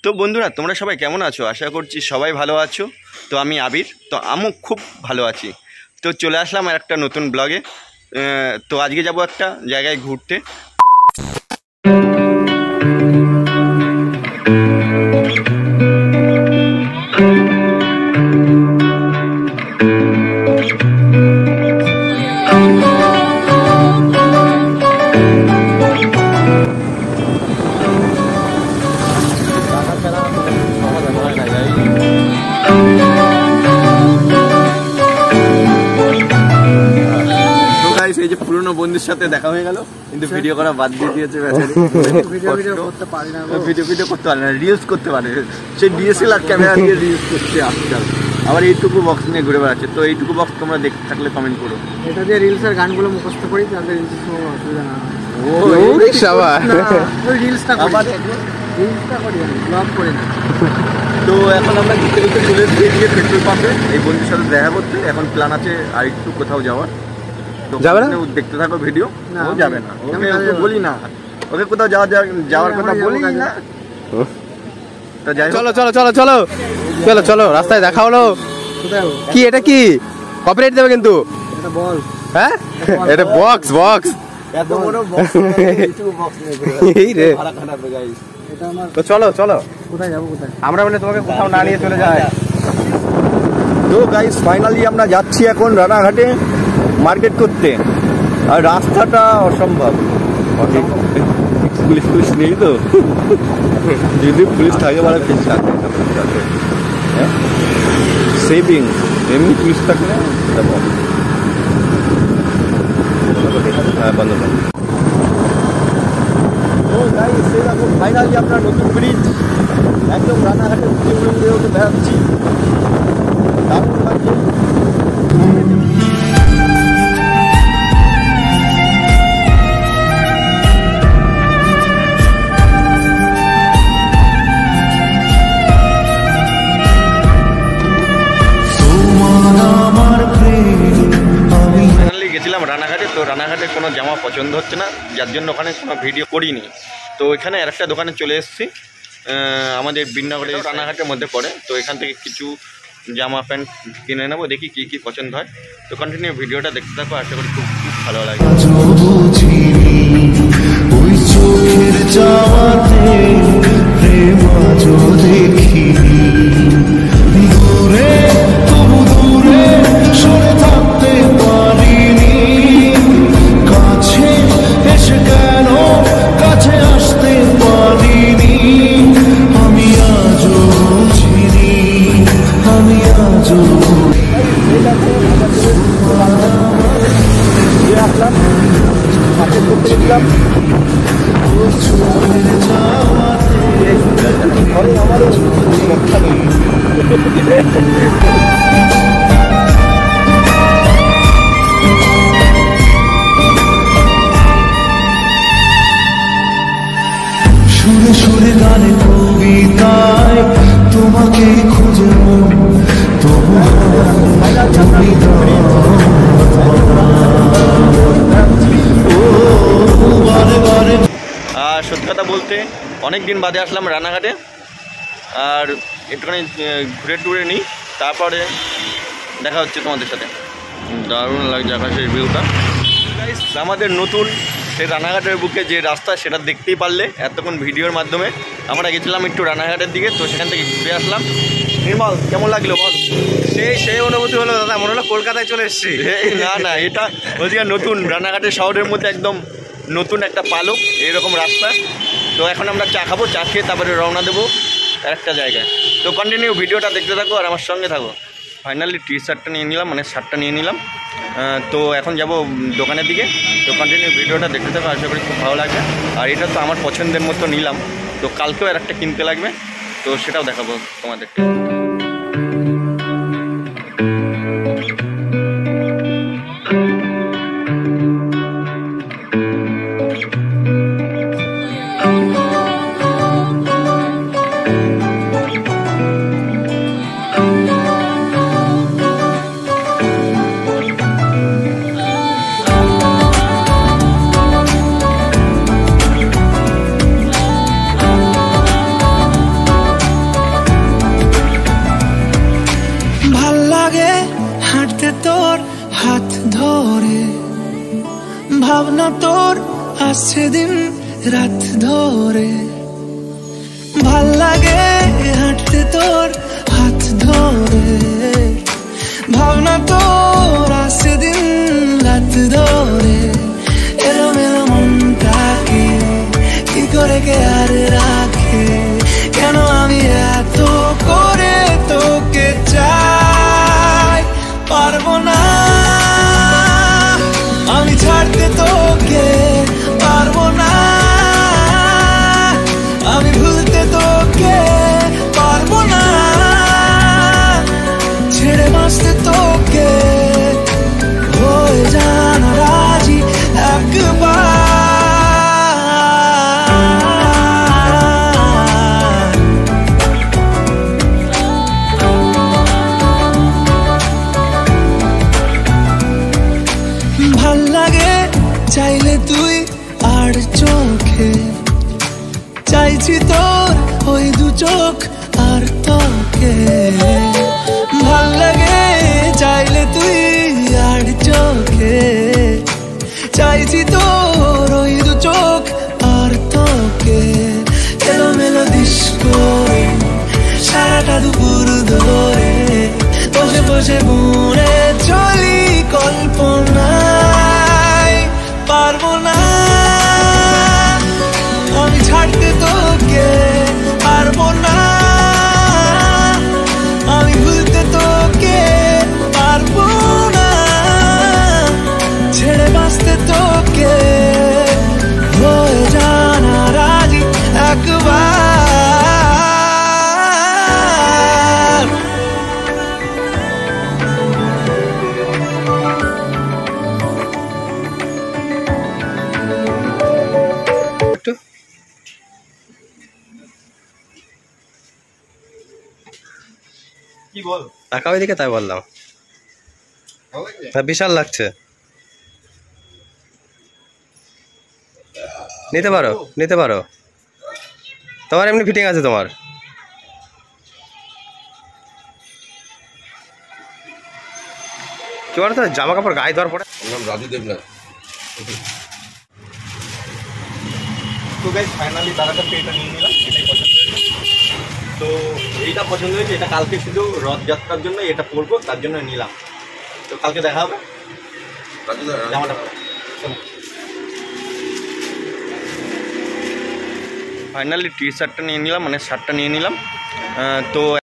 তো বন্ধুরা তোমরা সবাই কেমন আছো? আশা করছি সবাই ভালো আছো। তো আমি আবির, তো আমিও খুব ভালো আছি। তো চলে আসলাম আর একটা নতুন ব্লগে। তো আজকে যাব একটা জায়গায় ঘুরতে। এই যে পুরনো বন্ধুর সাথে দেখা হয়ে গেল, কিন্তু ভিডিও করা বাদ দিয়ে দিয়েছে। ভিডিও করতে পারে না, রিলস করতে পারে। সে ডিএসএলআর ক্যামেরা দিয়ে রিলস করছে আজকাল। আবার এইটুকু বক্স নিয়ে ঘুরে বেড়াচ্ছে। তো এইটুকু বক্স তোমরা দেখতে থাকলে কমেন্ট করো। এটা দিয়ে রিলসের গানগুলো মুখস্থ করি, তাহলে রিলসের সময় অসুবিধা না হয়। রিলসটা করি, ব্লগ করি না। তো এখন আমরা ঘুরতে ঘুরতে চলে এসেছি পেট্রোল পাম্পে এই বন্ধুর সাথে দেখা করতে। এখন প্ল্যান আছে আর একটু কোথাও যাওয়ার। যাবে না, দেখতে থাকো ভিডিও। ও যাবে না, ওকে বলি না, ওকে কোথাও যাওয়ার কথা বলি না। তো যাই, চলো চলো চলো চলো চলো চলো, রাস্তায় দেখা হলো। কি এটা কি কপিরাইট দেবে কিন্তু? এটা বল, হ্যাঁ এটা বক্স বক্স, এত বড় বক্স এই রে। তো চলো চলো, কোথায় যাবো? কোথায় আমরা বলে তোমাকে কোথাও না নিয়ে চলে যাই। তো গাইস ফাইনালি আমরা যাচ্ছি এখন রানাঘাটে মার্কেট করতে। আর রাস্তাটা অসম্ভব। পুলিশ নেই তো, যদি পুলিশ থাকে বলে সেভিং, এমনি পুলিশ থাকলে হ্যাঁ বন্ধ। তো গাইস এই দেখো ফাইনালি আপনার নতুন ব্রিজ একদম রানাঘাটে উড়ে উঠে বেড়াচ্ছি। দারুণ লাগছে। গেছিলাম রানাঘাটে। তো রানাঘাটে কোনো জামা পছন্দ হচ্ছে না, যার জন্য ওখানে কোনো ভিডিও করিনি। তো এখানে আর একটা দোকানে চলে এসেছি, আমাদের বিন্নাগড়ে রানাঘাটের মধ্যে পড়ে। তো এখান থেকে কিছু জামা প্যান্ট কিনে নেবো, দেখি কী কী পছন্দ হয়। তো কন্টিনিউ ভিডিওটা দেখতে থাকো, আশা করি খুব খুব ভালো লাগে। সুরে সুরে গানে কবিতায় তোমাকে খুঁজে আর সত্যি কথা বলতে অনেক দিন বাদে আসলাম রানাঘাটে। আর একটুখানি ঘুরে টুরে নিই, তারপরে দেখা হচ্ছে তোমাদের সাথে। দারুণ লাগছে আকাশের ভিউটা। আমাদের নতুন সেই রানাঘাটের বুকে যে রাস্তা, সেটা দেখতেই পারলে এতক্ষণ ভিডিওর মাধ্যমে। আমরা গেছিলাম একটু রানাঘাটের দিকে, তো সেখান থেকে ঘুরে আসলাম। নির্মল কেমন লাগলো বল? সেই অনুভূতি হলো দাদা, মনে হলো কলকাতায় চলে এসেছি। না না, এটা ওদিকে নতুন রানাঘাটের শহরের মধ্যে একদম নতুন একটা পালক এরকম রাস্তা। তো এখন আমরা চা খাবো, চা খেয়ে তারপরে রওনা দেবো একটা জায়গায়। তো কন্টিনিউ ভিডিওটা দেখতে থাকো আর আমার সঙ্গে থাকো। ফাইনালি টি শার্টটা নিয়ে নিলাম, মানে শার্টটা নিয়ে নিলাম। তো এখন যাব দোকানের দিকে। তো কন্টিনিউ ভিডিওটা দেখতে থাকো, আশা করি খুব ভালো লাগবে। আর এটা তো আমার পছন্দের মতো নিলাম, তো কালকেও আর একটা কিনতে লাগবে, তো সেটাও দেখাবো তোমাদেরকে। আসছে দিন রাত ধরে, ভাল লাগে হাঁটতে তোর হাত ধরে, ভাবনা তোর আসছে দিন রাত ধরে, এলোমেলো মনটাকে কি করে কে আর রাখে, কেন আমি এত করে তোকে চাই, পারবো না আমি ছাড়তে তোকে, পারবো না আমি ভুলতে তোকে, পারবো না ছেড়ে বাঁচতে তোকে, হয়ে জানা রাজি একবার। ভাল লাগে চাইলে তুই আর চোখে, চাইছি তোর ওই দু চোখ আর তোকে, ভাল লাগে চাইলে তুই আর চোখে, চাইছি তোর ওই দু চোখ আর তোকে, এলোমেলো দিস করে সারাটা দুপুর ধরে, বসে বসে বুনে চলি কল্পনায়, পারবো না আমি ছাড়তে তোকে, পারবো না আমি ভুলতে তোকে, পারবো না ছেড়ে বাঁচতে তোকে, হয়ে জানা রাজি একবার। একটু কি বল? টাকা ওইদিকে তাই বললাম, হ্যাঁ বিশাল লাগছে। নিতে পারো নিতে পারো, তোমার এমনি ফিটিং আছে তোমার। কি বলো তো, জামা কাপড় গায়ে দেওয়ার পরে। রাজু দেবনাথ। তো গাইস ফাইনালি দাদার কাছে এটা নিয়ে নিলাম, এটাই পছন্দ হয়েছে। তো এইটা পছন্দ হয়েছে, এটা কালকে শুধু রথযাত্রার জন্য এটা পরবো, তার জন্য নিলাম। তো কালকে দেখা হবে, জামাটা পরে। ফাইনালি টি শার্টটা নিয়ে নিলাম, মানে শার্টটা নিয়ে নিলাম। তো